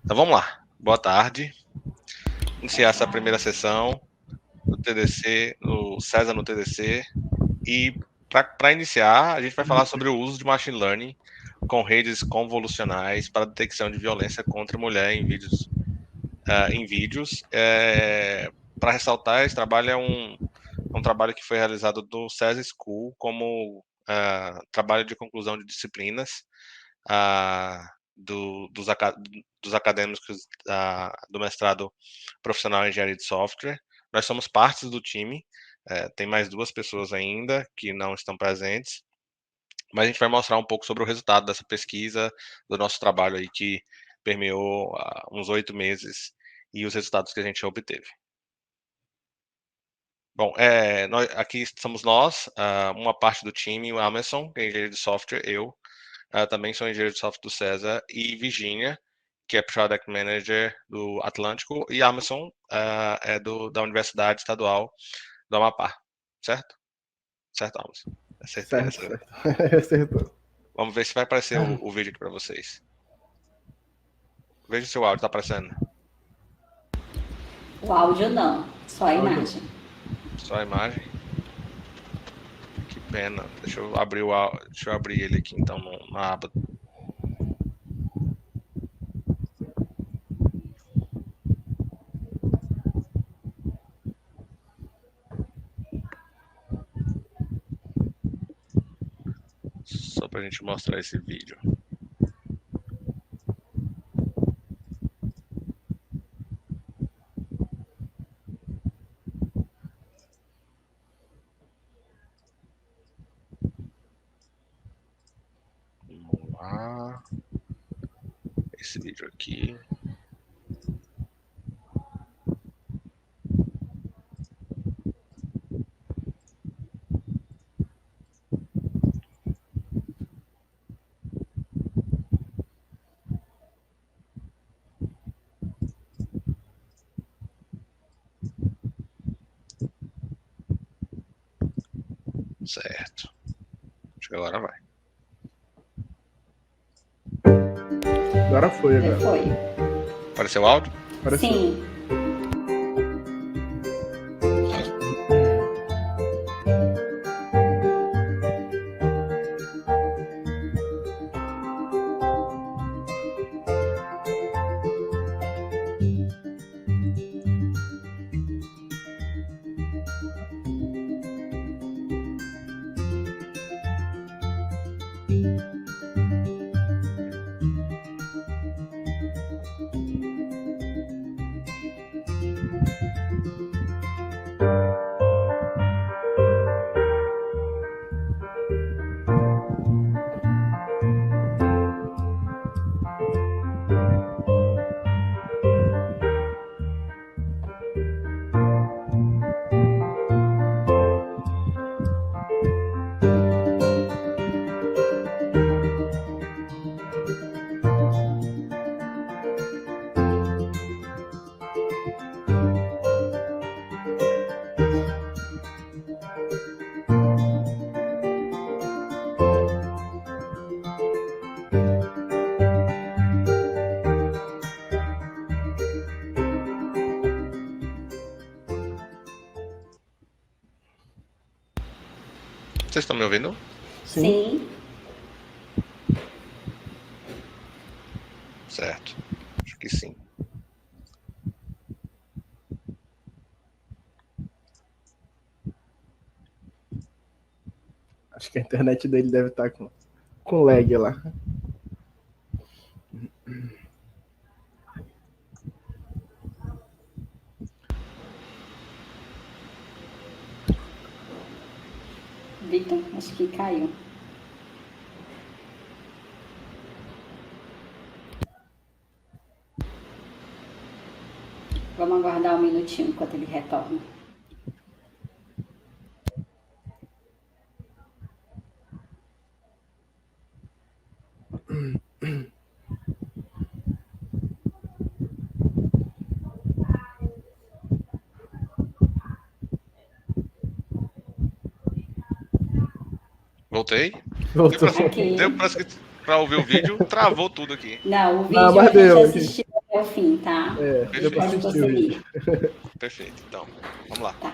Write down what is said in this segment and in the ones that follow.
Então vamos lá. Boa tarde. Iniciar essa primeira sessão do TDC, no César no TDC. E para iniciar, a gente vai falar sobre o uso de machine learning com redes convolucionais para detecção de violência contra a mulher em vídeos. Para ressaltar, esse trabalho é um trabalho que foi realizado do César School como trabalho de conclusão de disciplinas dos acadêmicos do mestrado profissional em engenharia de software. Nós somos partes do time, tem mais 2 pessoas ainda que não estão presentes, mas a gente vai mostrar um pouco sobre o resultado dessa pesquisa, do nosso trabalho aí que permeou uns 8 meses e os resultados que a gente obteve. Bom, aqui somos nós, uma parte do time, o Emerson, que é engenheiro de software, eu também sou engenheiro de software do César, e Virginia, que é Product Manager do Atlântico, e Emerson é da Universidade Estadual do Amapá, certo? Certo, Emerson? Acertei. Certo. Acertou. Vamos ver se vai aparecer o vídeo aqui para vocês. Veja se o áudio está aparecendo. O áudio não, só a imagem. Só a imagem. Que pena. Deixa eu abrir ele aqui então na aba. Só para a gente mostrar esse vídeo. Vamos lá. Esse vídeo aqui. Certo. Acho que agora vai. Agora foi, Já agora. foi. Apareceu o áudio? Apareceu. Sim. Vocês estão me ouvindo? Sim. Certo. Acho que sim. Acho que a internet dele deve estar com lag lá. Vitor, acho que caiu. Vamos aguardar um minutinho enquanto ele retorna. Voltei? Voltou. Ok. Deu para ouvir o vídeo, travou tudo aqui. Não, o vídeo Não, a mas gente deu, assistiu até o fim, tá? Deu pra Pode assistir o vídeo. prosseguir. Perfeito, então, vamos lá. Tá.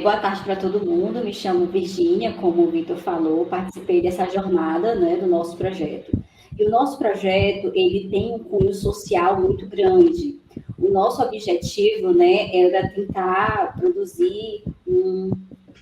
Boa tarde para todo mundo. Me chamo Virgínia, como o Vitor falou, participei dessa jornada, né, do nosso projeto. E o nosso projeto, ele tem um cunho social muito grande. O nosso objetivo, né, era tentar produzir um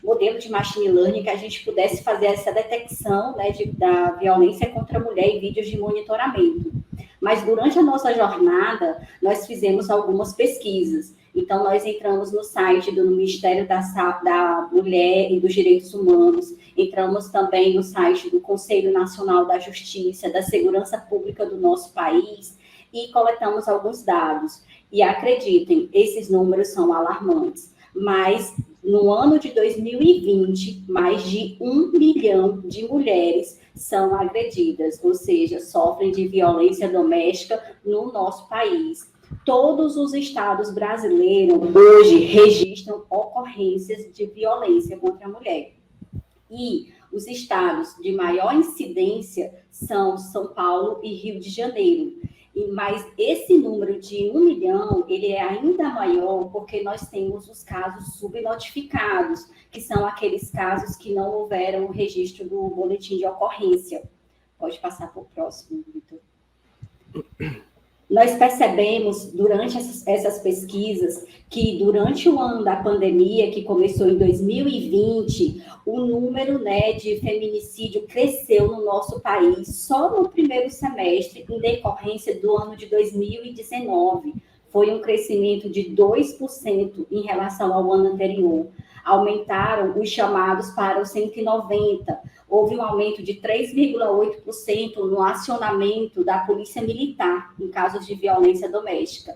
modelo de machine learning que a gente pudesse fazer essa detecção, né, da violência contra a mulher e vídeos de monitoramento. Mas durante a nossa jornada, nós fizemos algumas pesquisas. Então, nós entramos no site do Ministério da Mulher e dos Direitos Humanos, entramos também no site do Conselho Nacional da Justiça, da Segurança Pública do nosso país, e coletamos alguns dados. E acreditem, esses números são alarmantes. Mas, no ano de 2020, mais de 1 milhão de mulheres são agredidas, ou seja, sofrem de violência doméstica no nosso país. Todos os estados brasileiros hoje registram ocorrências de violência contra a mulher. E os estados de maior incidência são São Paulo e Rio de Janeiro. Mas esse número de 1 milhão, ele é ainda maior porque nós temos os casos subnotificados, que são aqueles casos que não houveram o registro do boletim de ocorrência. Pode passar para o próximo, Vitor. Nós percebemos, durante essas pesquisas, que durante o ano da pandemia, que começou em 2020, o número, né, de feminicídio cresceu no nosso país só no primeiro semestre, em decorrência do ano de 2019. Foi um crescimento de 2% em relação ao ano anterior. Aumentaram os chamados para os 190. Houve um aumento de 3,8% no acionamento da Polícia Militar em casos de violência doméstica.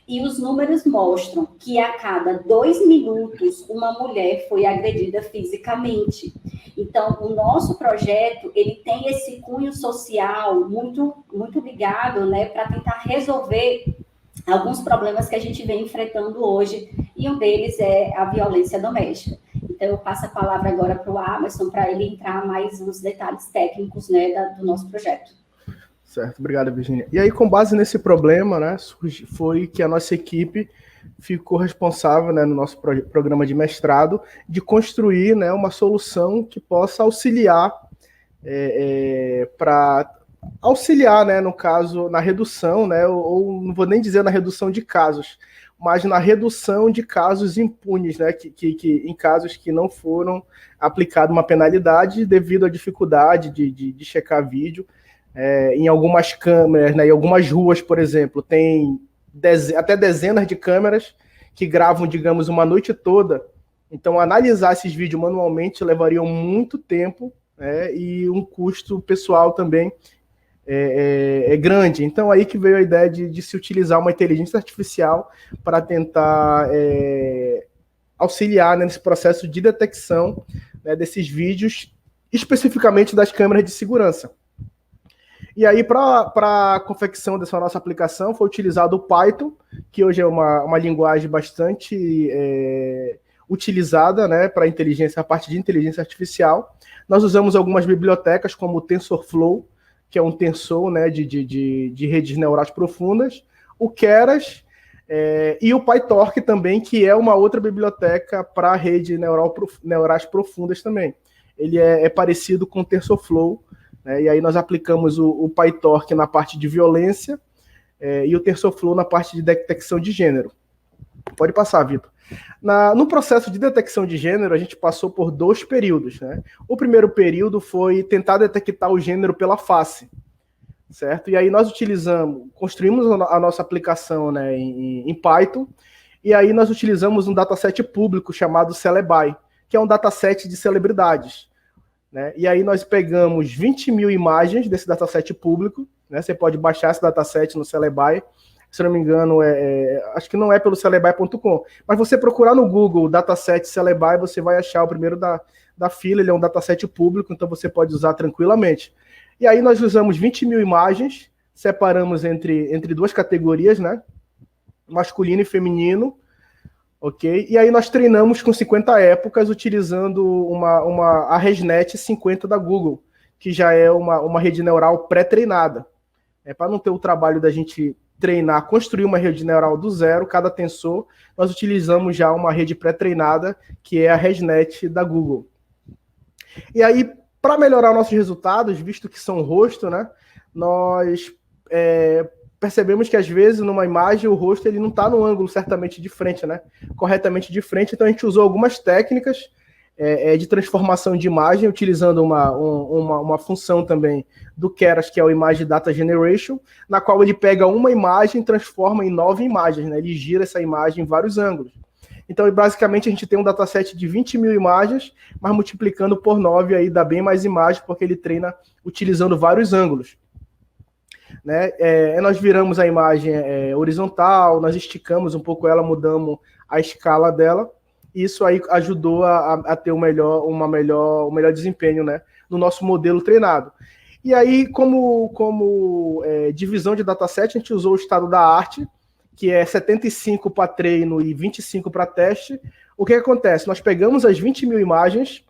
E os números mostram que a cada 2 minutos uma mulher foi agredida fisicamente. Então, o nosso projeto, ele tem esse cunho social muito, muito ligado, né, para tentar resolver alguns problemas que a gente vem enfrentando hoje, e um deles é a violência doméstica. Então, eu passo a palavra agora para o Amerson, para ele entrar mais nos detalhes técnicos, né, do nosso projeto. Certo, obrigado, Virgínia. E aí, com base nesse problema, né, foi que a nossa equipe ficou responsável, né, no nosso programa de mestrado, de construir, né, uma solução que possa auxiliar para auxiliar, né, no caso, na redução, né, ou não vou nem dizer na redução de casos, mas na redução de casos impunes, né, que em casos que não foram aplicada uma penalidade devido à dificuldade de checar vídeo. Em algumas câmeras, né, em algumas ruas, por exemplo, tem até dezenas de câmeras que gravam, digamos, uma noite toda. Então, analisar esses vídeos manualmente levaria muito tempo, né, e um custo pessoal também é grande. Então, aí que veio a ideia de se utilizar uma inteligência artificial para tentar auxiliar, né, nesse processo de detecção, né, desses vídeos, especificamente das câmeras de segurança. E aí, para a confecção dessa nossa aplicação, foi utilizado o Python, que hoje é uma linguagem bastante utilizada, né, para a parte de inteligência artificial. Nós usamos algumas bibliotecas, como o TensorFlow, que é um tensor, né, de redes neurais profundas, o Keras e o PyTorch também, que é uma outra biblioteca para rede neurais profundas também. Ele é parecido com o TensorFlow, né, e aí nós aplicamos o PyTorch na parte de violência e o TensorFlow na parte de detecção de gênero. Pode passar, Vitor. No processo de detecção de gênero, a gente passou por 2 períodos, né? O primeiro período foi tentar detectar o gênero pela face, certo? E aí nós construímos a nossa aplicação, né, em Python, e aí nós utilizamos um dataset público chamado Celebi, que é um dataset de celebridades, né? E aí nós pegamos 20 mil imagens desse dataset público, né? Você pode baixar esse dataset no Celebi. Se não me engano, acho que não é pelo celebi.com, mas você procurar no Google dataset Celebi, você vai achar o primeiro da fila. Ele é um dataset público, então você pode usar tranquilamente. E aí nós usamos 20 mil imagens, separamos entre 2 categorias, né? Masculino e feminino, ok? E aí nós treinamos com 50 épocas, utilizando a ResNet 50 da Google, que já é uma rede neural pré-treinada. Para não ter o trabalho da gente treinar, construir uma rede neural do zero, cada tensor, nós utilizamos já uma rede pré-treinada, que é a ResNet da Google. E aí, para melhorar nossos resultados, visto que são rosto, né, nós percebemos que às vezes numa imagem o rosto ele não está no ângulo certamente de frente, né, corretamente de frente, então a gente usou algumas técnicas de transformação de imagem, utilizando uma função também do Keras, que é o Image Data Generation, na qual ele pega uma imagem e transforma em 9 imagens, né? Ele gira essa imagem em vários ângulos. Então, basicamente, a gente tem um dataset de 20 mil imagens, mas multiplicando por 9 aí dá bem mais imagens, porque ele treina utilizando vários ângulos. Né? Nós viramos a imagem horizontal, nós esticamos um pouco ela, mudamos a escala dela, e isso aí ajudou a ter um melhor desempenho, né, no nosso modelo treinado. E aí, como divisão de dataset, a gente usou o estado da arte, que é 75 para treino e 25 para teste. O que acontece? Nós pegamos as 20 mil imagens,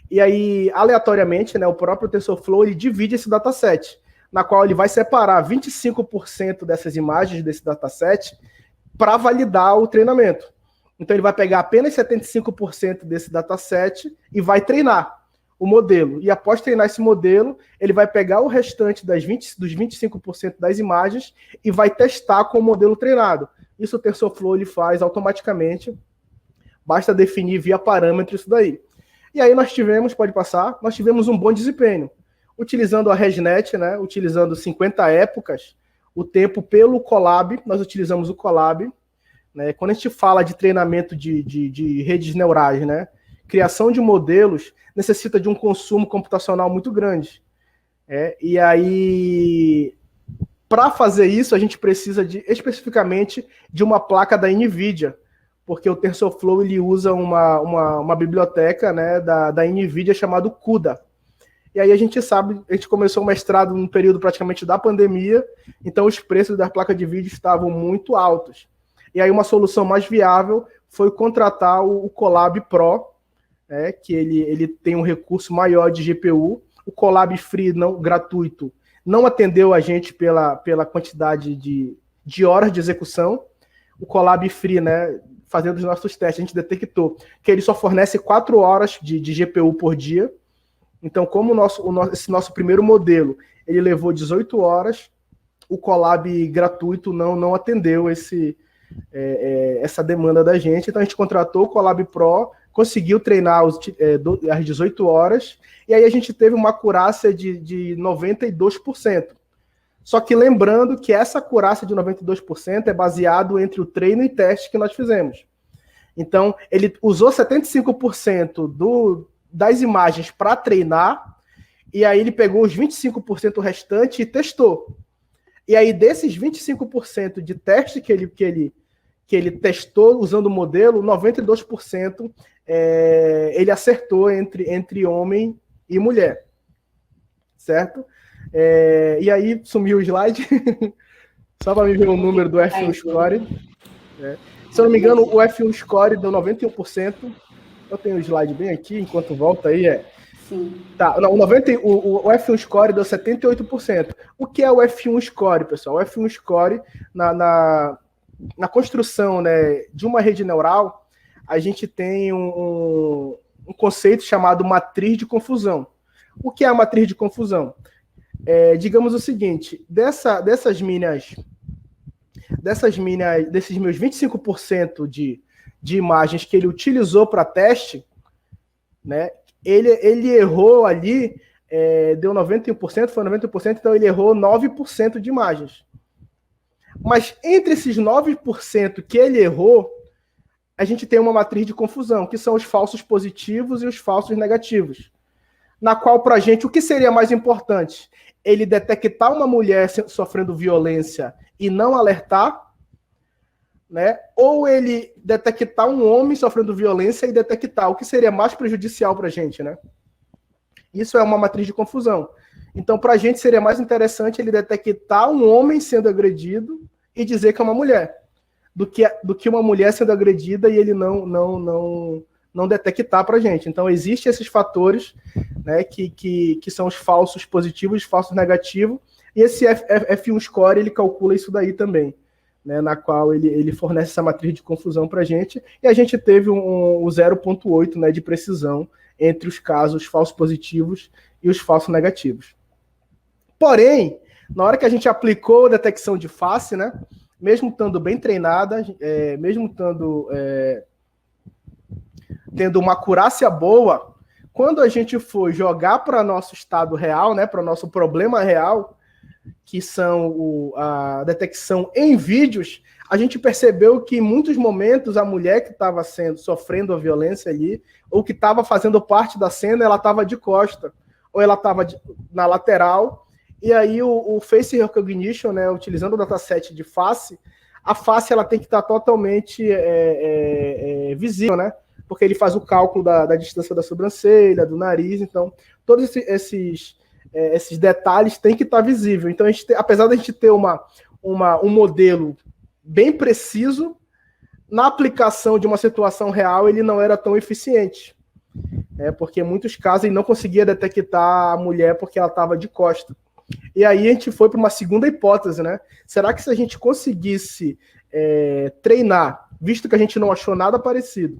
e aí, aleatoriamente, né, o próprio TensorFlow ele divide esse dataset, na qual ele vai separar 25% dessas imagens desse dataset para validar o treinamento. Então, ele vai pegar apenas 75% desse dataset e vai treinar o modelo. E após treinar esse modelo, ele vai pegar o restante dos 25% das imagens e vai testar com o modelo treinado. Isso o TensorFlow ele faz automaticamente. Basta definir via parâmetro isso daí. E aí nós tivemos um bom desempenho. Utilizando a ResNet, né, utilizando 50 épocas, o tempo pelo Colab, nós utilizamos o Colab. Quando a gente fala de treinamento de redes neurais, né, criação de modelos necessita de um consumo computacional muito grande. E aí, para fazer isso, a gente precisa especificamente de uma placa da NVIDIA, porque o TensorFlow ele usa uma biblioteca, né, da NVIDIA chamada CUDA. E aí a gente começou o mestrado num período praticamente da pandemia, então os preços das placas de vídeo estavam muito altos. E aí uma solução mais viável foi contratar o Colab Pro, que ele tem um recurso maior de GPU. O Colab Free gratuito não atendeu a gente pela quantidade de horas de execução. O Colab Free, né, fazendo os nossos testes, a gente detectou que ele só fornece 4 horas de GPU por dia. Então, como esse nosso primeiro modelo ele levou 18 horas, o Colab gratuito não atendeu essa demanda da gente, então a gente contratou o Colab Pro, conseguiu treinar às 18 horas, e aí a gente teve uma acurácia de 92%. Só que lembrando que essa acurácia de 92% é baseado entre o treino e teste que nós fizemos. Então, ele usou 75% das imagens para treinar, e aí ele pegou os 25% restantes e testou. E aí, desses 25% de teste que ele testou usando o modelo, 92% ele acertou entre homem e mulher. Certo? E aí, sumiu o slide. Só para me ver o número do F1 Score. Se eu não me engano, o F1 Score deu 91%. Eu tenho o slide bem aqui, enquanto volta aí. Sim. Tá, não, o F1 Score deu 78%. O que é o F1 Score, pessoal? O F1 Score, na construção, né, de uma rede neural, a gente tem um conceito chamado matriz de confusão. O que é a matriz de confusão? Digamos o seguinte, desses meus 25% de imagens que ele utilizou para teste, né, ele errou ali, deu 91%, foi 90%, então ele errou 9% de imagens. Mas entre esses 9% que ele errou, a gente tem uma matriz de confusão, que são os falsos positivos e os falsos negativos. Na qual, para a gente, o que seria mais importante? Ele detectar uma mulher sofrendo violência e não alertar, né? Ou ele detectar um homem sofrendo violência e detectar, o que seria mais prejudicial para a gente, né? Isso é uma matriz de confusão. Então, para a gente, seria mais interessante ele detectar um homem sendo agredido e dizer que é uma mulher, do que uma mulher sendo agredida e ele não detectar para a gente. Então, existem esses fatores, né, que são os falsos positivos e os falsos negativos, E esse F1 Score, ele calcula isso daí também, né, na qual ele fornece essa matriz de confusão para a gente, e a gente teve o 0,8, né, de precisão entre os casos falsos positivos e os falsos negativos. Porém, na hora que a gente aplicou a detecção de face, né, mesmo estando bem treinada, mesmo tendo uma acurácia boa, quando a gente for jogar para nosso estado real, né, para o nosso problema real, que são a detecção em vídeos, a gente percebeu que em muitos momentos a mulher que estava sofrendo a violência ali, ou que estava fazendo parte da cena, ela estava de costa, ou ela estava na lateral, e aí o Face Recognition, né, utilizando o dataset de face, a face ela tem que estar totalmente visível, né? Porque ele faz o cálculo da distância da sobrancelha, do nariz, então todos esses detalhes têm que estar visível. Então, apesar de a gente ter um modelo bem preciso, na aplicação de uma situação real, ele não era tão eficiente. Porque em muitos casos ele não conseguia detectar a mulher porque ela estava de costa. E aí a gente foi para uma segunda hipótese, né? Será que se a gente conseguisse treinar, visto que a gente não achou nada parecido,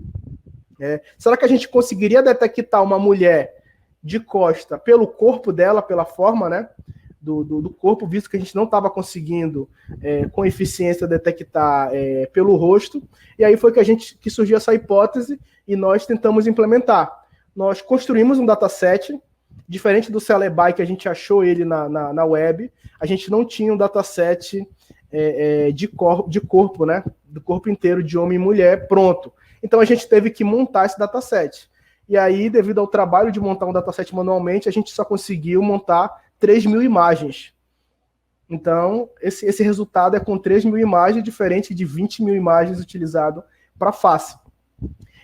será que a gente conseguiria detectar uma mulher de costa pelo corpo dela, pela forma, né, do corpo, visto que a gente não estava conseguindo com eficiência detectar pelo rosto? E aí foi que surgiu essa hipótese e nós tentamos implementar. Nós construímos um dataset, diferente do Celebi, que a gente achou ele na web, a gente não tinha um dataset de corpo, né, do corpo inteiro, de homem e mulher, pronto. Então a gente teve que montar esse dataset. E aí, devido ao trabalho de montar um dataset manualmente, a gente só conseguiu montar 3.000 imagens. Então, esse resultado é com 3.000 imagens, diferente de 20.000 imagens utilizado para face.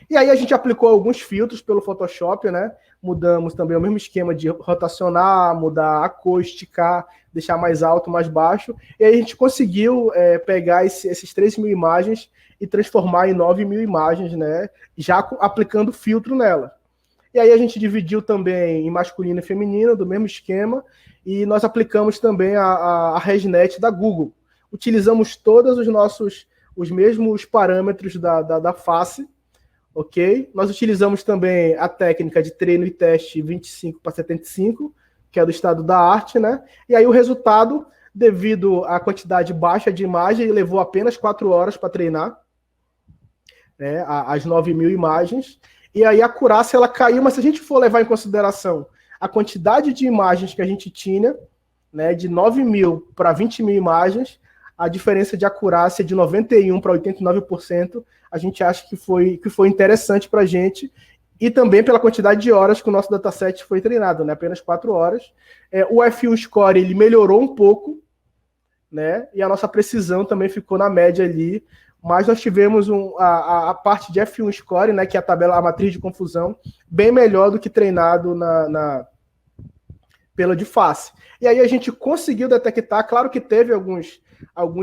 E aí a gente aplicou alguns filtros pelo Photoshop, né? Mudamos também o mesmo esquema de rotacionar, mudar a cor, esticar, deixar mais alto, mais baixo. E aí a gente conseguiu pegar esses 3.000 imagens e transformar em 9.000 imagens, né? Já aplicando filtro nela. E aí a gente dividiu também em masculino e feminino, do mesmo esquema, e nós aplicamos também a ResNet da Google. Utilizamos todos os mesmos parâmetros da face, ok? Nós utilizamos também a técnica de treino e teste 25/75, que é do estado da arte, né? E aí o resultado, devido à quantidade baixa de imagem, ele levou apenas 4 horas para treinar, né, as 9.000 imagens, e aí a acurácia ela caiu, mas se a gente for levar em consideração a quantidade de imagens que a gente tinha, né, de 9.000 para 20.000 imagens, a diferença de acurácia de 91% para 89%, a gente acha que foi interessante para a gente, e também pela quantidade de horas que o nosso dataset foi treinado, né, apenas 4 horas. O F1 Score ele melhorou um pouco, né, e a nossa precisão também ficou na média ali, mas nós tivemos a parte de F1 Score, né, que é a matriz de confusão, bem melhor do que treinado pela de face. E aí a gente conseguiu detectar, claro que teve alguns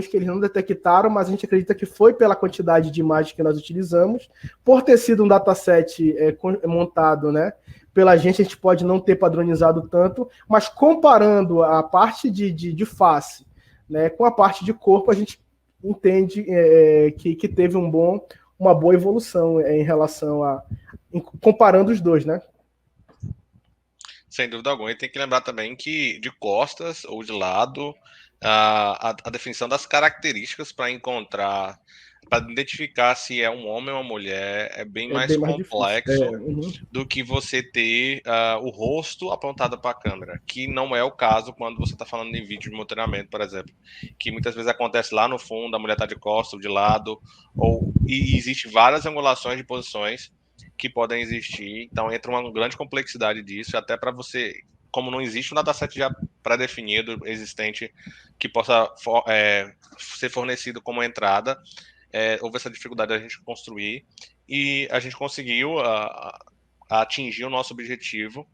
que eles não detectaram, mas a gente acredita que foi pela quantidade de imagens que nós utilizamos, por ter sido um dataset montado, né, pela gente, a gente pode não ter padronizado tanto, mas comparando a parte de face, né, com a parte de corpo, a gente entende que teve uma boa evolução em relação comparando os dois, né? Sem dúvida alguma. E tem que lembrar também que de costas ou de lado, a definição das características para identificar se é um homem ou uma mulher é bem mais complexo do que você ter o rosto apontado para a câmera, que não é o caso quando você está falando em vídeo de monitoramento, por exemplo, que muitas vezes acontece lá no fundo, a mulher está de costas ou de lado, e existe várias angulações de posições que podem existir, então entra uma grande complexidade disso, até para você, como não existe um dataset já pré-definido, existente, que possa ser fornecido como entrada, houve essa dificuldade da gente construir, e a gente conseguiu atingir o nosso objetivo,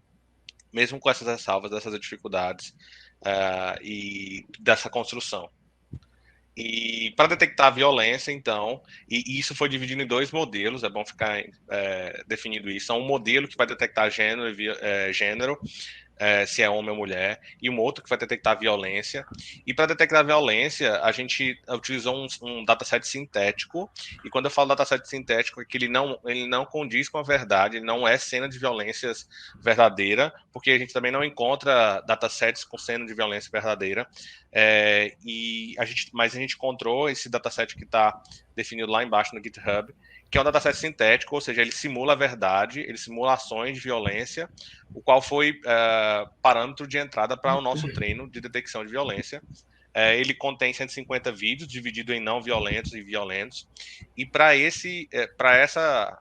mesmo com essas ressalvas, dessas dificuldades e dessa construção. E para detectar a violência, então, e isso foi dividido em 2 modelos, é bom ficar definido isso. É um modelo que vai detectar gênero, se é homem ou mulher, e um outro que vai detectar violência. E para detectar violência, a gente utilizou um dataset sintético, e quando eu falo dataset sintético, é que ele não condiz com a verdade, ele não é cena de violências verdadeira, porque a gente também não encontra datasets com cena de violência verdadeira, mas a gente encontrou esse dataset que está definido lá embaixo no GitHub, que é um dataset sintético, ou seja, ele simula a verdade, ele simula ações de violência, o qual foi parâmetro de entrada para o nosso treino de detecção de violência. Ele contém 150 vídeos, dividido em não violentos e violentos. E para esse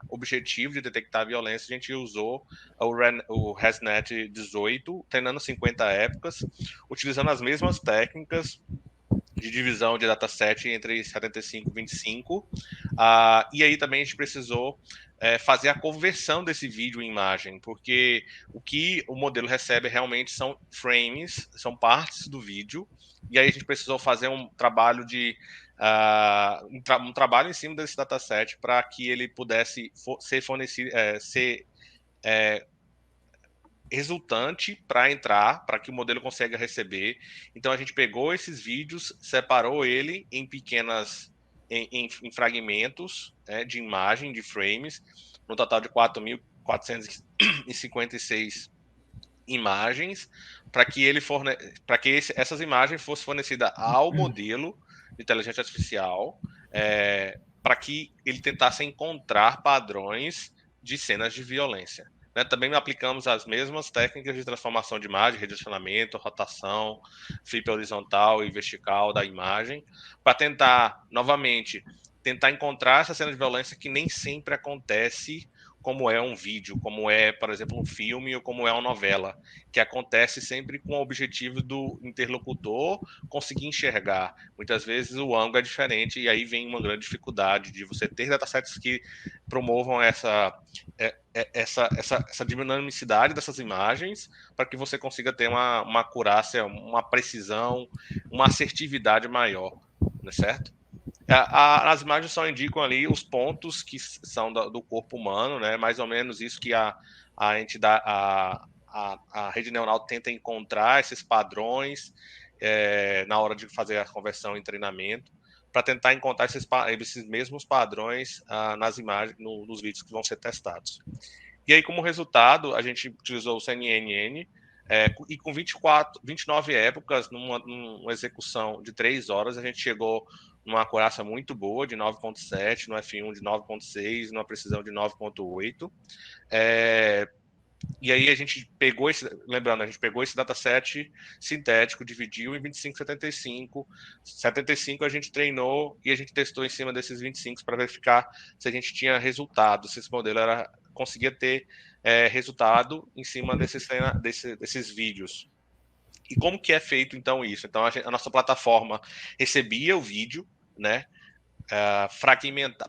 objetivo de detectar violência, a gente usou o ResNet 18, treinando 50 épocas, utilizando as mesmas técnicas de divisão de dataset entre 75 e 25. E aí também a gente precisou fazer a conversão desse vídeo em imagem, porque o que o modelo recebe realmente são frames, são partes do vídeo, e aí a gente precisou fazer um trabalho um trabalho em cima desse dataset para que ele pudesse ser fornecido, ser resultante para entrar, para que o modelo consiga receber. Então a gente pegou esses vídeos, separou ele em pequenas, em fragmentos de imagem, de frames, no total de 4.456 imagens, para que essas imagens fossem fornecidas ao modelo de inteligência artificial, para que ele tentasse encontrar padrões de cenas de violência. Também aplicamos as mesmas técnicas de transformação de imagem, redirecionamento, rotação, flip horizontal e vertical da imagem, para tentar, novamente, encontrar essa cena de violência que nem sempre acontece como é um vídeo, como é, por exemplo, um filme ou como é uma novela, que acontece sempre com o objetivo do interlocutor conseguir enxergar. Muitas vezes o ângulo é diferente e aí vem uma grande dificuldade de você ter datasets que promovam essa dinamicidade dessas imagens para que você consiga ter uma acurácia, uma precisão, uma assertividade maior, não é certo? As imagens só indicam ali os pontos que são do corpo humano, né? Mais ou menos isso que a entidade, a rede neural tenta encontrar esses padrões na hora de fazer a conversão em treinamento, para tentar encontrar esses mesmos padrões nas imagens, nos vídeos que vão ser testados. E aí, como resultado, a gente utilizou o CNN, e com 29 épocas, numa execução de 3 horas, a gente chegou numa acurácia muito boa, de 9.7, no F1 de 9.6, numa precisão de 9.8. E aí a gente pegou a gente pegou esse dataset sintético, dividiu em 25, 75. 75 a gente treinou e a gente testou em cima desses 25 para verificar se a gente tinha resultado, se esse modelo conseguia ter resultado em cima desses vídeos. E como que é feito, então, isso? Então, a nossa plataforma recebia o vídeo, né?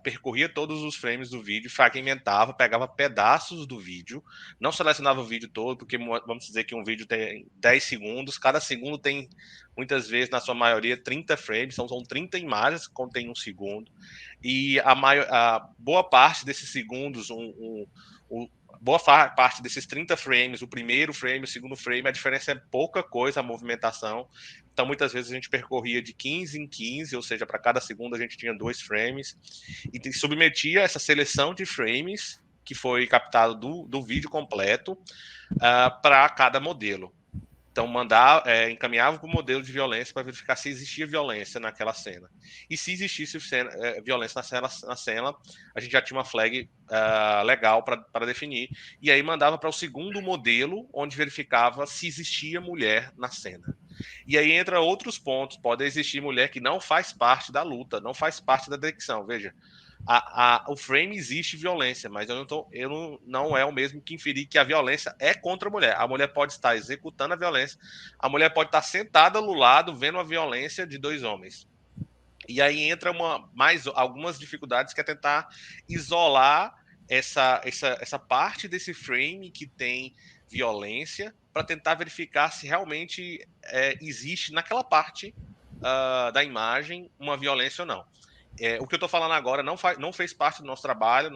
Percorria todos os frames do vídeo, fragmentava, pegava pedaços do vídeo, não selecionava o vídeo todo, porque vamos dizer que um vídeo tem 10 segundos, cada segundo tem, muitas vezes, na sua maioria, 30 frames, são 30 imagens que contêm um segundo, e a boa parte desses segundos, boa parte desses 30 frames, o primeiro frame, o segundo frame, a diferença é pouca coisa, a movimentação. Então, muitas vezes a gente percorria de 15 em 15, ou seja, para cada segundo a gente tinha 2 frames, e submetia essa seleção de frames, que foi captado do vídeo completo, para cada modelo. Então, encaminhava para o modelo de violência para verificar se existia violência naquela cena. E se existisse violência na cena, a gente já tinha uma flag legal para definir. E aí mandava para o segundo modelo, onde verificava se existia mulher na cena. E aí entra outros pontos. Pode existir mulher que não faz parte da luta, não faz parte da detecção. Veja, o frame existe violência, mas não é o mesmo que inferir que a violência é contra a mulher. A mulher pode estar executando a violência, a mulher pode estar sentada no lado vendo a violência de 2 homens. E aí entra mais algumas dificuldades, que é tentar isolar essa parte desse frame que tem violência, para tentar verificar se realmente existe naquela parte da imagem uma violência ou não. O que eu estou falando agora não fez parte do nosso trabalho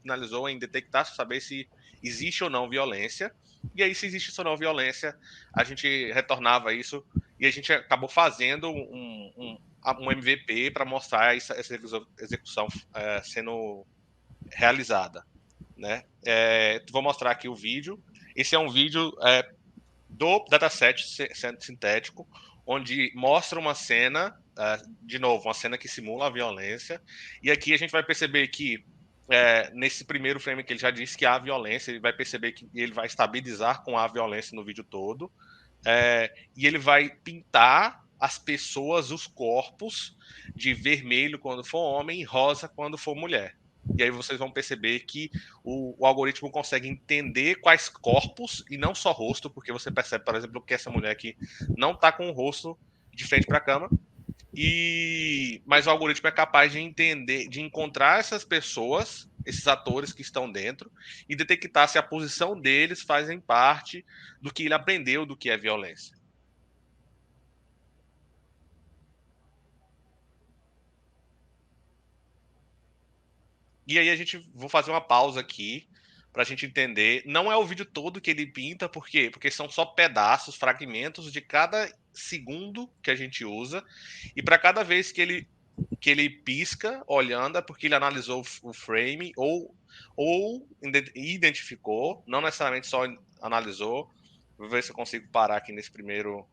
finalizou em detectar, saber se existe ou não violência, e aí se existe ou não violência, a gente retornava isso, e a gente acabou fazendo um MVP para mostrar essa execução sendo realizada, né? Vou mostrar aqui o vídeo. Esse é um vídeo do dataset sintético, onde mostra uma cena, de novo, uma cena que simula a violência, e aqui a gente vai perceber que nesse primeiro frame que ele já disse que há violência, ele vai perceber que ele vai estabilizar com a violência no vídeo todo, e ele vai pintar as pessoas, os corpos, de vermelho quando for homem e rosa quando for mulher. E aí vocês vão perceber que o algoritmo consegue entender quais corpos, e não só rosto, porque você percebe, por exemplo, que essa mulher aqui não está com o rosto de frente para a câmera, mas o algoritmo é capaz de entender, de encontrar essas pessoas, esses atores que estão dentro, e detectar se a posição deles fazem parte do que ele aprendeu do que é violência. E aí vou fazer uma pausa aqui para a gente entender. Não é o vídeo todo que ele pinta, por quê? Porque são só pedaços, fragmentos de cada segundo que a gente usa, e para cada vez que ele pisca olhando, é porque ele analisou o frame ou identificou, não necessariamente só analisou. Vou ver se eu consigo parar aqui nesse primeiro.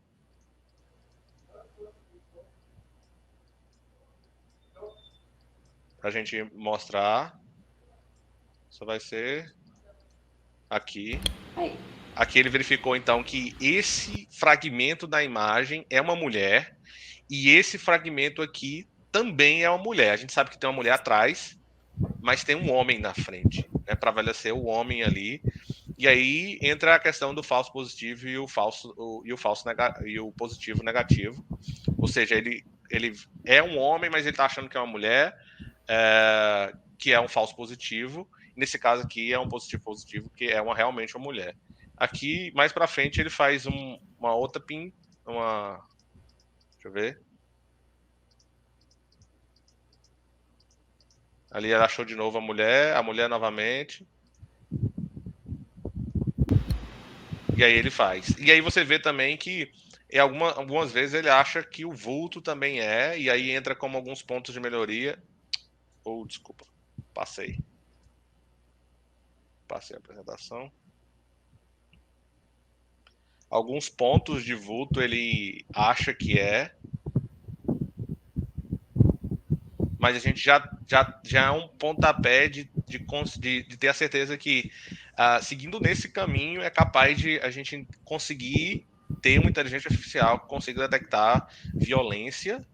Para a gente mostrar. Só vai ser aqui. Aí. Aqui ele verificou, então, que esse fragmento da imagem é uma mulher, e esse fragmento aqui também é uma mulher. A gente sabe que tem uma mulher atrás, mas tem um homem na frente, né, para avaliar o homem ali. E aí entra a questão do falso positivo e o positivo negativo. Ou seja, ele é um homem, mas ele está achando que é uma mulher, que é um falso positivo. Nesse caso aqui é um positivo, que é realmente uma mulher. Aqui, mais para frente, ele faz uma outra deixa eu ver. Ali ele achou de novo a mulher novamente. E aí ele faz. E aí você vê também que algumas vezes ele acha que o vulto também e aí entra como alguns pontos de melhoria. Desculpa, passei a apresentação. Alguns pontos de vulto ele acha que mas a gente já é um pontapé de ter a certeza que, seguindo nesse caminho, é capaz de a gente conseguir ter uma inteligência artificial que consiga detectar violência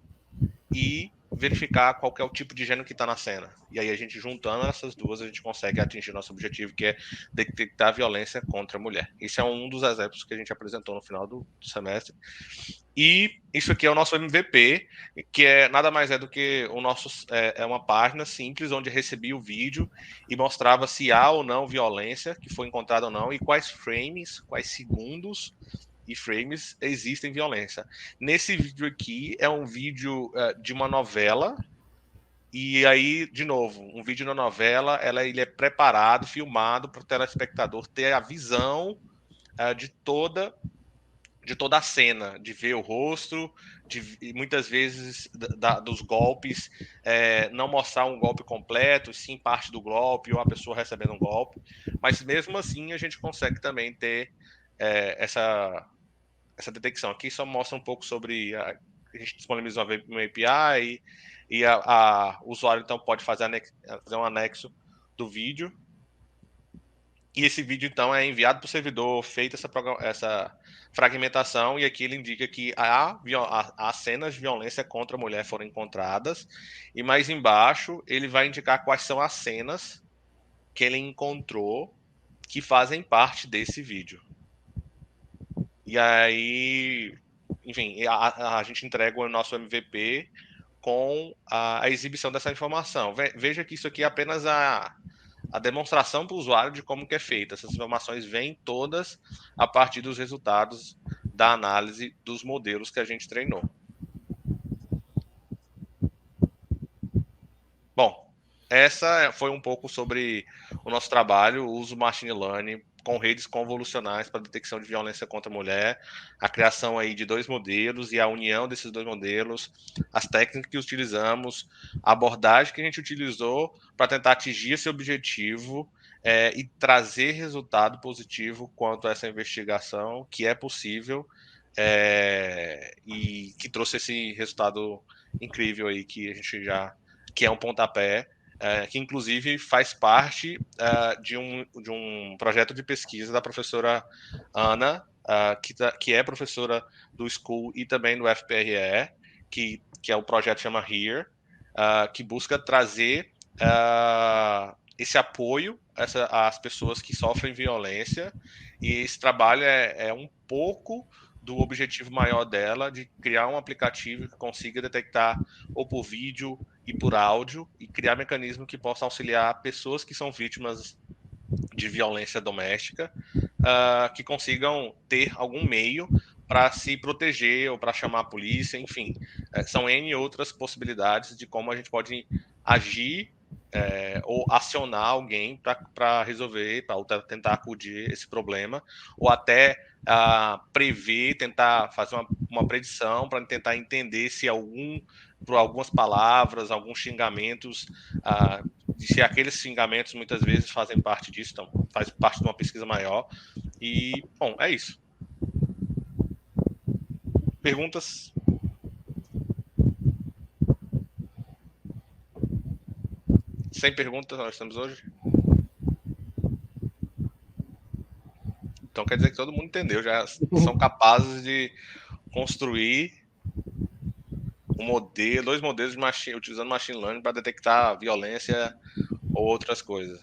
e verificar qual que é o tipo de gênero que está na cena. E aí a gente juntando essas duas, a gente consegue atingir nosso objetivo, que é detectar a violência contra a mulher. Esse é um dos exemplos que a gente apresentou no final do semestre. E isso aqui é o nosso MVP, que nada mais do que uma página simples onde recebi o vídeo e mostrava se há ou não violência, que foi encontrada ou não, e quais frames, quais segundos e frames existem violência. Nesse vídeo aqui é um vídeo de uma novela, e aí, de novo, um vídeo na novela, ele é preparado, filmado para o telespectador ter a visão de toda a cena, de ver o rosto, de muitas vezes dos golpes, não mostrar um golpe completo, sim parte do golpe, ou a pessoa recebendo um golpe, mas mesmo assim a gente consegue também ter essa detecção. Aqui só mostra um pouco sobre a gente disponibiliza uma API e o usuário então pode fazer um anexo do vídeo. E esse vídeo, então, é enviado para o servidor, feita essa fragmentação, e aqui ele indica que as cenas de violência contra a mulher foram encontradas, e mais embaixo ele vai indicar quais são as cenas que ele encontrou que fazem parte desse vídeo. E aí, enfim, a gente entrega o nosso MVP com a exibição dessa informação. Veja que isso aqui é apenas a demonstração para o usuário de como que é feita. Essas informações vêm todas a partir dos resultados da análise dos modelos que a gente treinou. Bom, essa foi um pouco sobre o nosso trabalho, o uso do machine learning com redes convolucionais para detecção de violência contra a mulher, a criação aí de 2 modelos e a união desses 2 modelos, as técnicas que utilizamos, a abordagem que a gente utilizou para tentar atingir esse objetivo e trazer resultado positivo quanto a essa investigação, que é possível e que trouxe esse resultado incrível aí que a gente já que é um pontapé, que inclusive faz parte de um projeto de pesquisa da professora Ana, que é professora do School e também do FPRE, que é o projeto chama Here, que busca trazer esse apoio às pessoas que sofrem violência, e esse trabalho é um pouco do objetivo maior dela, de criar um aplicativo que consiga detectar ou por vídeo e por áudio, e criar mecanismos que possam auxiliar pessoas que são vítimas de violência doméstica, que consigam ter algum meio para se proteger ou para chamar a polícia, enfim. São N outras possibilidades de como a gente pode agir ou acionar alguém para resolver, para tentar acudir esse problema, ou até prever, tentar fazer uma predição para tentar entender se por algumas palavras, alguns xingamentos, se aqueles xingamentos muitas vezes fazem parte disso, então faz parte de uma pesquisa maior. E, bom, é isso. Perguntas? Sem perguntas nós estamos hoje? Então quer dizer que todo mundo entendeu, já são capazes de construir dois modelos de utilizando machine learning para detectar violência ou outras coisas.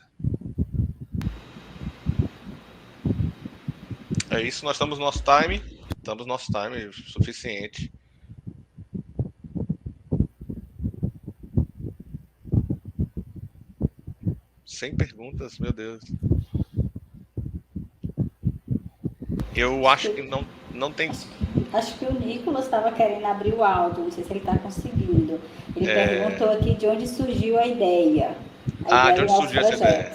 É isso, nós estamos no nosso time. Estamos no nosso time suficiente. Sem perguntas, meu Deus. Eu acho que não tem. Acho que o Nicolas estava querendo abrir o áudio, não sei se ele está conseguindo. Ele perguntou aqui de onde surgiu a ideia. De onde surgiu essa ideia?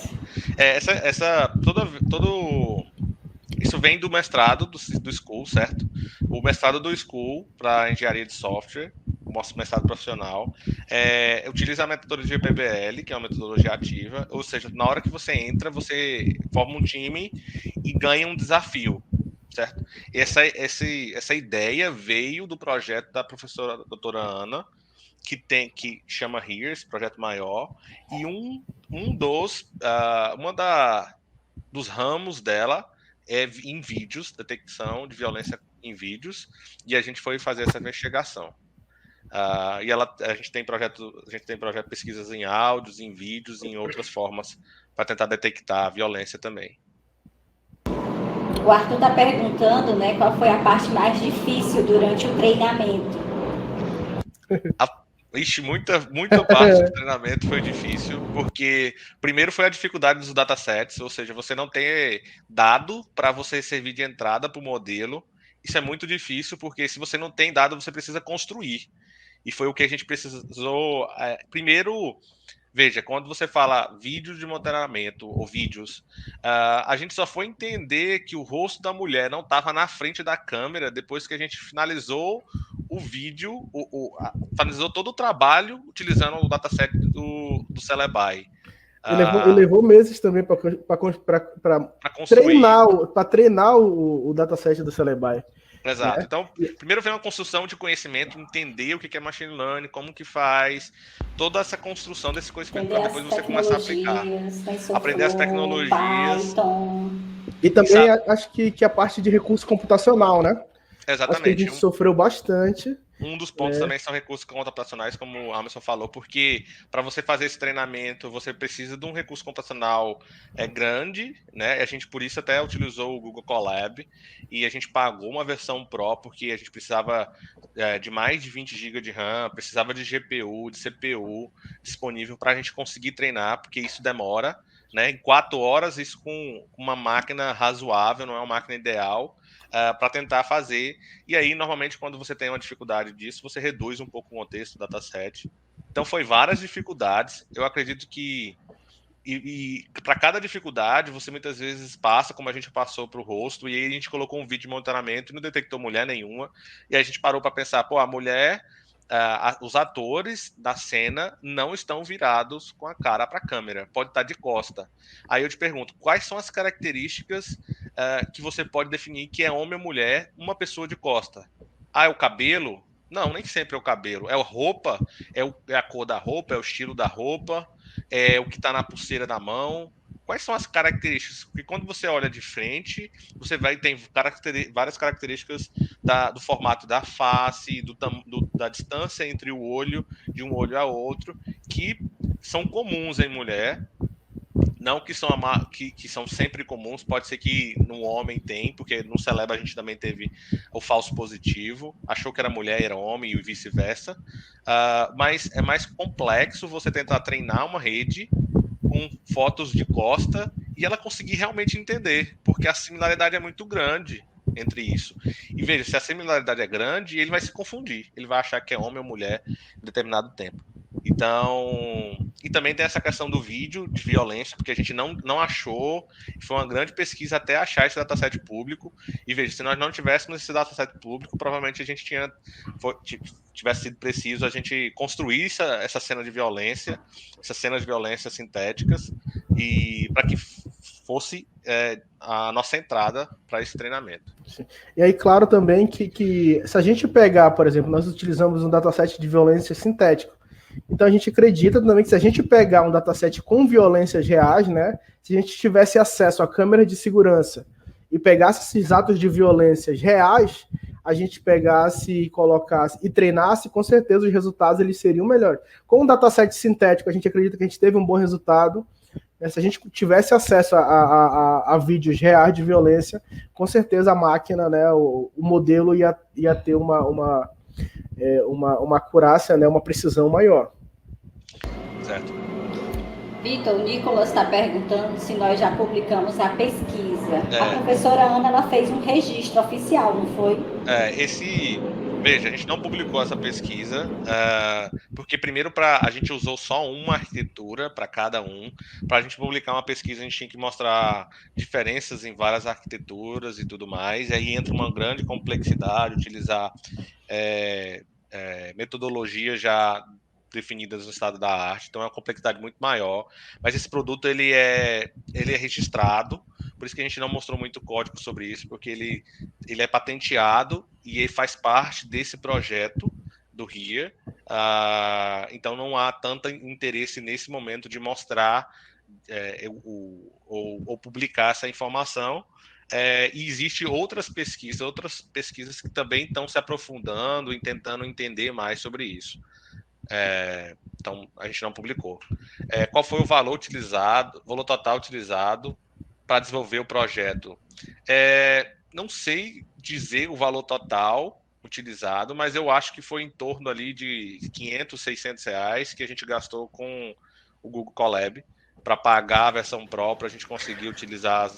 Isso vem do mestrado do School, certo? O mestrado do School para engenharia de software, o nosso mestrado profissional, utiliza a metodologia PBL, que é uma metodologia ativa, ou seja, na hora que você entra, você forma um time e ganha um desafio, certo? E essa ideia veio do projeto da professora doutora Ana, que chama Here, esse projeto maior, e dos ramos dela em vídeos, detecção de violência em vídeos, e a gente foi fazer essa investigação. E a gente tem projeto de pesquisas em áudios, em vídeos, em outras formas para tentar detectar a violência também. O Arthur está perguntando, né, qual foi a parte mais difícil durante o treinamento. Muita parte do treinamento foi difícil, porque primeiro foi a dificuldade dos datasets, ou seja, você não tem dado para você servir de entrada para o modelo. Isso é muito difícil, porque se você não tem dado, você precisa construir. E foi o que a gente precisou. Primeiro, veja, quando você fala vídeos de monitoramento ou vídeos, a gente só foi entender que o rosto da mulher não estava na frente da câmera depois que a gente finalizou o vídeo, finalizou todo o trabalho utilizando o dataset do Celebi. E levou meses também para treinar o dataset do Celebi. Exato. Então, primeiro vem uma construção de conhecimento, entender o que é machine learning, como que faz, toda essa construção desse conhecimento para depois você começar a aplicar. Aprender as tecnologias. Python. E também acho que a parte de recurso computacional, né? Exatamente. Acho que a gente sofreu bastante. Um dos pontos também são recursos computacionais, como o Amerson falou, porque para você fazer esse treinamento, você precisa de um recurso computacional grande, né? A gente, por isso, até utilizou o Google Colab, e a gente pagou uma versão Pro, porque a gente precisava de mais de 20 GB de RAM, precisava de GPU, de CPU disponível para a gente conseguir treinar, porque isso demora, né? Em 4 horas, isso com uma máquina razoável, não é uma máquina ideal, para tentar fazer. E aí, normalmente, quando você tem uma dificuldade disso, você reduz um pouco o contexto do dataset. Então, foi várias dificuldades. Eu acredito que para cada dificuldade, você muitas vezes passa, como a gente passou para o rosto, e aí a gente colocou um vídeo de monitoramento e não detectou mulher nenhuma. E aí a gente parou para pensar, pô, a mulher, os atores da cena não estão virados com a cara para a câmera, pode estar de costa. Aí eu te pergunto, quais são as características que você pode definir que é homem ou mulher uma pessoa de costa? Ah, é o cabelo? Não, nem sempre é o cabelo. É a roupa, é a cor da roupa, é o estilo da roupa, é o que está na pulseira da mão. Quais são as características? Porque quando você olha de frente, você vai ter várias características do formato da face, da distância entre o olho, de um olho a outro, que são comuns em mulher. Não que são sempre comuns, pode ser que no homem tem, porque no Celebra a gente também teve o falso positivo, achou que era mulher e era homem e vice-versa. Mas é mais complexo você tentar treinar uma rede com fotos de costa e ela conseguir realmente entender, porque a similaridade é muito grande entre isso. E veja, se a similaridade é grande, ele vai se confundir, ele vai achar que é homem ou mulher em determinado tempo. Então, e também tem essa questão do vídeo de violência, porque a gente não achou, foi uma grande pesquisa até achar esse dataset público. E veja, se nós não tivéssemos esse dataset público, provavelmente a gente tivesse sido preciso a gente construir essa cena de violência, essas cenas de violência sintéticas, e para que fosse a nossa entrada para esse treinamento. Sim. E aí, claro também que se a gente pegar, por exemplo, nós utilizamos um dataset de violência sintético. Então a gente acredita também que se a gente pegar um dataset com violências reais, né, se a gente tivesse acesso a câmeras de segurança e pegasse esses atos de violências reais, a gente pegasse e colocasse e treinasse, com certeza os resultados eles seriam melhores. Com um dataset sintético, a gente acredita que a gente teve um bom resultado. Se a gente tivesse acesso a vídeos reais de violência, com certeza a máquina, né, o modelo ia ter uma acurácia, né, uma precisão maior. Certo. Vitor, o Nicolas está perguntando se nós já publicamos a pesquisa. A professora Ana ela fez um registro oficial, não foi? Veja, a gente não publicou essa pesquisa, porque primeiro a gente usou só uma arquitetura para cada um. Para a gente publicar uma pesquisa, a gente tinha que mostrar diferenças em várias arquiteturas e tudo mais. E aí entra uma grande complexidade, utilizar metodologias já definidas no estado da arte, então é uma complexidade muito maior. Mas esse produto ele é registrado, por isso que a gente não mostrou muito código sobre isso, porque ele é patenteado e ele faz parte desse projeto do RIA. Então não há tanto interesse nesse momento de mostrar ou publicar essa informação. E existem outras pesquisas que também estão se aprofundando e tentando entender mais sobre isso. Então a gente não publicou. Qual foi o valor total utilizado para desenvolver o projeto? Não sei dizer o valor total utilizado, mas eu acho que foi em torno ali de 500, 600 reais que a gente gastou com o Google Colab para pagar a versão Pro para a gente conseguir utilizar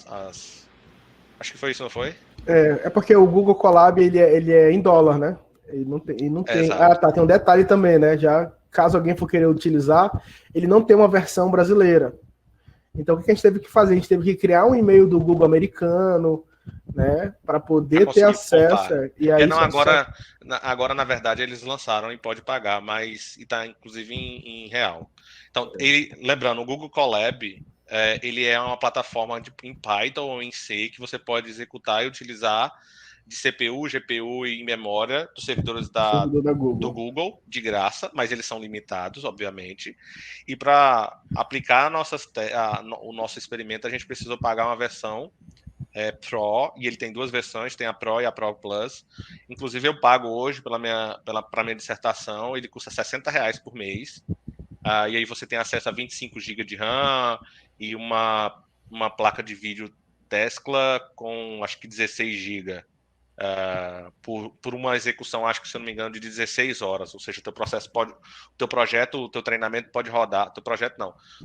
Acho que foi isso, não foi? É porque o Google Colab ele é em dólar, né? Ele não tem. Tem um detalhe também, né? Já caso alguém for querer utilizar, ele não tem uma versão brasileira. Então o que a gente teve que fazer? A gente teve que criar um e-mail do Google americano, né? Para poder ter acesso. E aí, agora, na verdade, eles lançaram e pode pagar, mas está inclusive em real. Então, lembrando, o Google Colab ele é uma plataforma em Python ou em C que você pode executar e utilizar de CPU, GPU e memória dos servidores do Google, de graça, mas eles são limitados, obviamente. E para aplicar o nosso experimento, a gente precisou pagar uma versão Pro, e ele tem duas versões, tem a Pro e a Pro Plus. Inclusive, eu pago hoje para minha dissertação, ele custa R$60 por mês. E aí você tem acesso a 25 GB de RAM e uma placa de vídeo Tesla com, acho que 16 GB. Por uma execução, acho que, se eu não me engano, de 16 horas, ou seja, o teu treinamento pode rodar,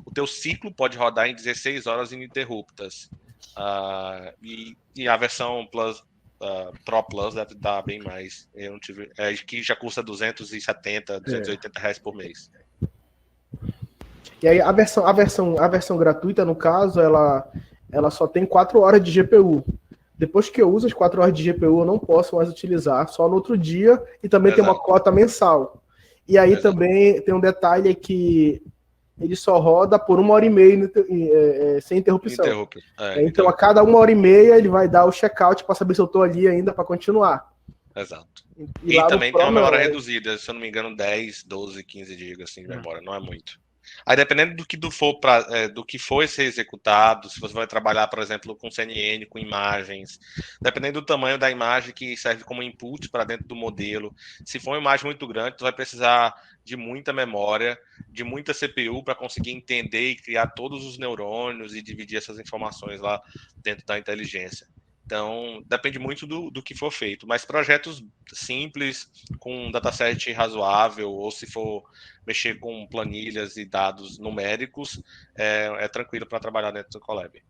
o teu ciclo pode rodar em 16 horas ininterruptas. E a versão Plus Pro Plus deve dar bem mais. Eu não tive, que já custa 270, 280 reais por mês. E aí a versão gratuita, no caso, ela só tem 4 horas de GPU. Depois que eu uso as 4 horas de GPU, eu não posso mais utilizar, só no outro dia, e também tem uma cota mensal. E aí também tem um detalhe que ele só roda por 1h30 sem interrupção. Então, a cada 1h30 ele vai dar o check-out para saber se eu estou ali ainda para continuar. Exato. E também tem uma memória reduzida, se eu não me engano, 10, 12, 15 GB assim, de memória, não é muito. Aí, dependendo do que for ser executado, se você vai trabalhar, por exemplo, com CNN, com imagens, dependendo do tamanho da imagem que serve como input para dentro do modelo, se for uma imagem muito grande, você vai precisar de muita memória, de muita CPU para conseguir entender e criar todos os neurônios e dividir essas informações lá dentro da inteligência. Então, depende muito do que for feito. Mas projetos simples, com um dataset razoável, ou se for mexer com planilhas e dados numéricos, é tranquilo para trabalhar dentro do Colab.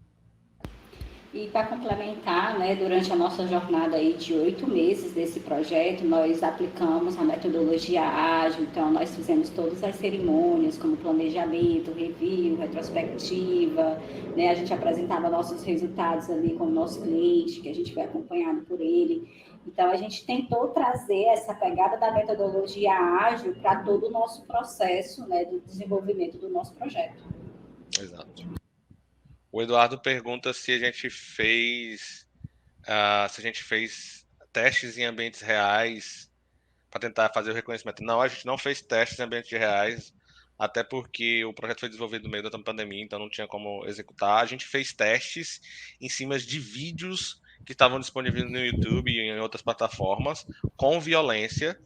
E para complementar, né, durante a nossa jornada aí de 8 meses desse projeto, nós aplicamos a metodologia ágil, então nós fizemos todas as cerimônias, como planejamento, review, retrospectiva, né, a gente apresentava nossos resultados ali com o nosso cliente, que a gente foi acompanhado por ele. Então, a gente tentou trazer essa pegada da metodologia ágil para todo o nosso processo, né, do desenvolvimento do nosso projeto. Exato. O Eduardo pergunta se a gente fez testes em ambientes reais para tentar fazer o reconhecimento. Não, a gente não fez testes em ambientes reais, até porque o projeto foi desenvolvido no meio da pandemia, então não tinha como executar. A gente fez testes em cima de vídeos que estavam disponíveis no YouTube e em outras plataformas com violência.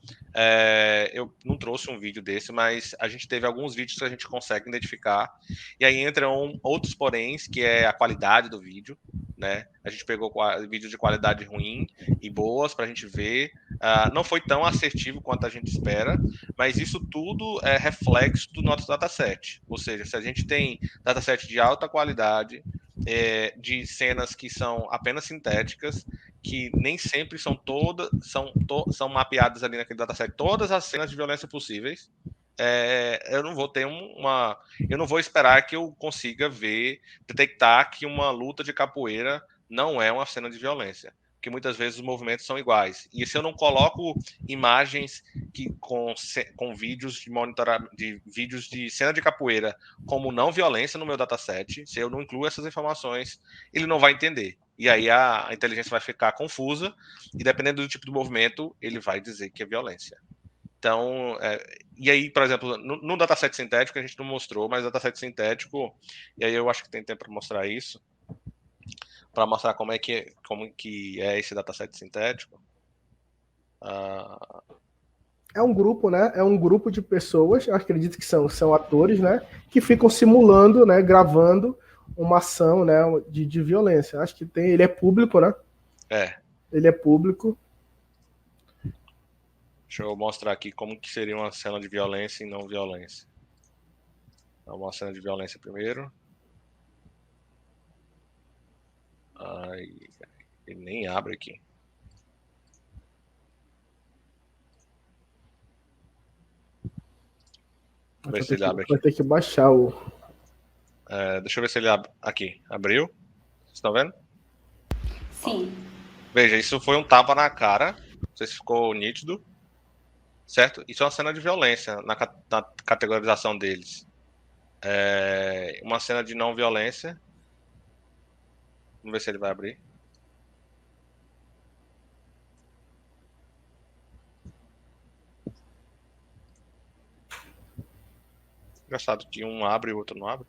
Eu não trouxe um vídeo desse, mas a gente teve alguns vídeos que a gente consegue identificar. E aí entram outros poréns, que é a qualidade do vídeo, né? A gente pegou vídeos de qualidade ruim e boas para a gente ver. Não foi tão assertivo quanto a gente espera, mas isso tudo é reflexo do nosso dataset. Ou seja, se a gente tem dataset de alta qualidade, de cenas que são apenas sintéticas, que nem sempre são são mapeadas ali naquele dataset todas as cenas de violência possíveis, eu não vou ter eu não vou esperar que eu consiga detectar que uma luta de capoeira não é uma cena de violência, porque muitas vezes os movimentos são iguais. E se eu não coloco imagens com vídeos de vídeos de cena de capoeira como não violência no meu dataset, se eu não incluo essas informações, ele não vai entender. E aí a inteligência vai ficar confusa, e dependendo do tipo de movimento, ele vai dizer que é violência. Então, e aí, por exemplo, no dataset sintético a gente não mostrou, mas dataset sintético, e aí eu acho que tem tempo para mostrar isso, para mostrar como que é esse dataset sintético. É um grupo, né? É um grupo de pessoas, eu acredito que são atores, né? Que ficam simulando, né? Gravando uma ação, né? De violência. Acho que ele é público, né? Ele é público. Deixa eu mostrar aqui como que seria uma cena de violência e não violência. Então, uma cena de violência primeiro. Ele nem abre aqui. Ver se ele abre aqui. Vai ter que baixar o... deixa eu ver se ele abre. Aqui, abriu. Vocês estão vendo? Sim. Veja, isso foi um tapa na cara. Não sei se ficou nítido. Certo? Isso é uma cena de violência na categorização deles. Uma cena de não violência. Vamos ver se ele vai abrir. Engraçado que um abre e o outro não abre.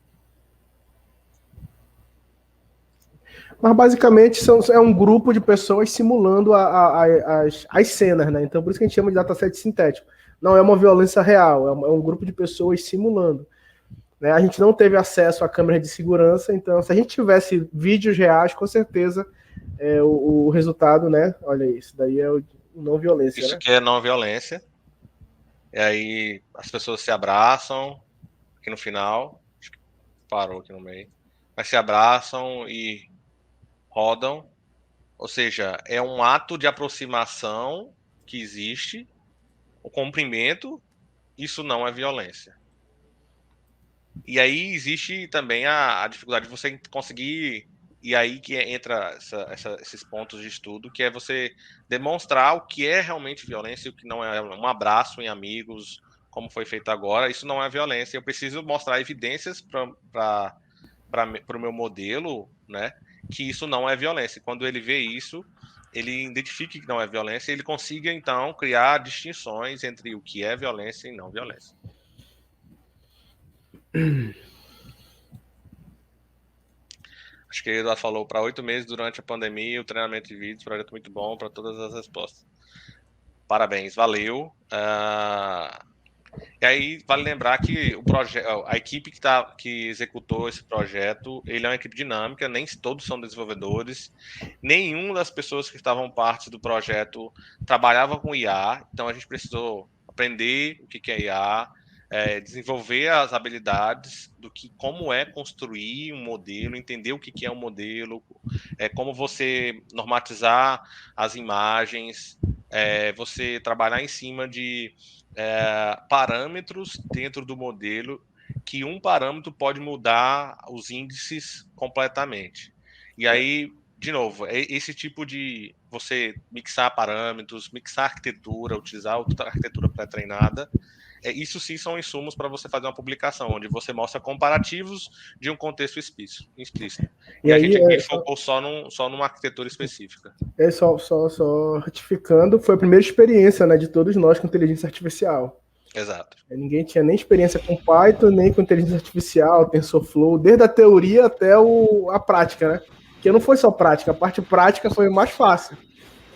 Mas basicamente é um grupo de pessoas simulando as cenas, né? Então por isso que a gente chama de dataset sintético. Não é uma violência real, é um grupo de pessoas simulando. Né? A gente não teve acesso à câmera de segurança, então se a gente tivesse vídeos reais, com certeza o resultado, né? Olha isso, daí é o não violência. Isso, né? que é não violência. E aí as pessoas se abraçam aqui no final. Acho que parou aqui no meio. Mas se abraçam e rodam. Ou seja, é um ato de aproximação que existe, o cumprimento, isso não é violência. E aí existe também a dificuldade de você conseguir, e aí que entra esses pontos de estudo, que é você demonstrar o que é realmente violência e o que não é. Um abraço em amigos, como foi feito agora, isso não é violência. Eu preciso mostrar evidências para o meu modelo, né, que isso não é violência. Quando ele vê isso, ele identifique que não é violência e ele consiga, então, criar distinções entre o que é violência e não violência. Acho que o Eduardo falou para 8 meses durante a pandemia, o treinamento de vídeos, projeto muito bom para todas as respostas. Parabéns, valeu. E aí vale lembrar que o projeto, a equipe que executou esse projeto, ele é uma equipe dinâmica, nem todos são desenvolvedores, nenhuma das pessoas que estavam parte do projeto trabalhava com IA, então a gente precisou aprender o que é IA, desenvolver as habilidades do que, como é construir um modelo, entender o que é um modelo, como você normatizar as imagens, você trabalhar em cima de parâmetros dentro do modelo, que um parâmetro pode mudar os índices completamente. E aí, de novo, esse tipo de você mixar parâmetros, mixar arquitetura, utilizar outra arquitetura pré-treinada, isso sim são insumos para você fazer uma publicação, onde você mostra comparativos de um contexto explícito. E a gente aqui focou só numa arquitetura específica. Só ratificando, foi a primeira experiência, né, de todos nós com inteligência artificial. Exato. Ninguém tinha nem experiência com Python, nem com inteligência artificial, TensorFlow, desde a teoria até a prática, né? Que não foi só prática, a parte prática foi mais fácil.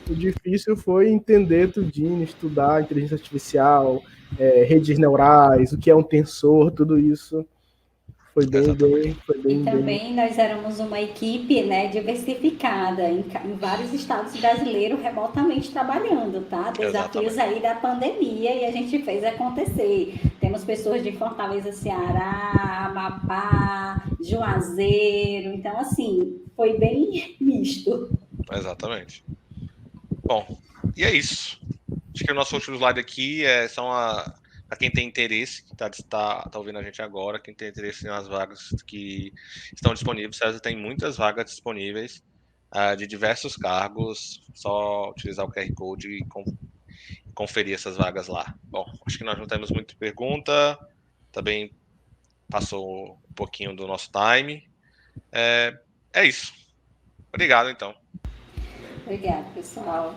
O difícil foi entender tudinho, estudar inteligência artificial, redes neurais, o que é um tensor, tudo isso. Foi bem. E também nós éramos uma equipe, né, diversificada em vários estados brasileiros remotamente trabalhando, tá? Desafios aí da pandemia e a gente fez acontecer. Temos pessoas de Fortaleza, Ceará, Amapá, Juazeiro, então assim, foi bem misto. Exatamente. Bom, e é isso. Acho que o nosso último slide aqui são para quem tem interesse, que tá ouvindo a gente agora, quem tem interesse nas vagas que estão disponíveis. César tem muitas vagas disponíveis de diversos cargos, só utilizar o QR Code e conferir essas vagas lá. Bom, acho que nós não temos muita pergunta, também passou um pouquinho do nosso time. É isso. Obrigado, então. Obrigada, pessoal.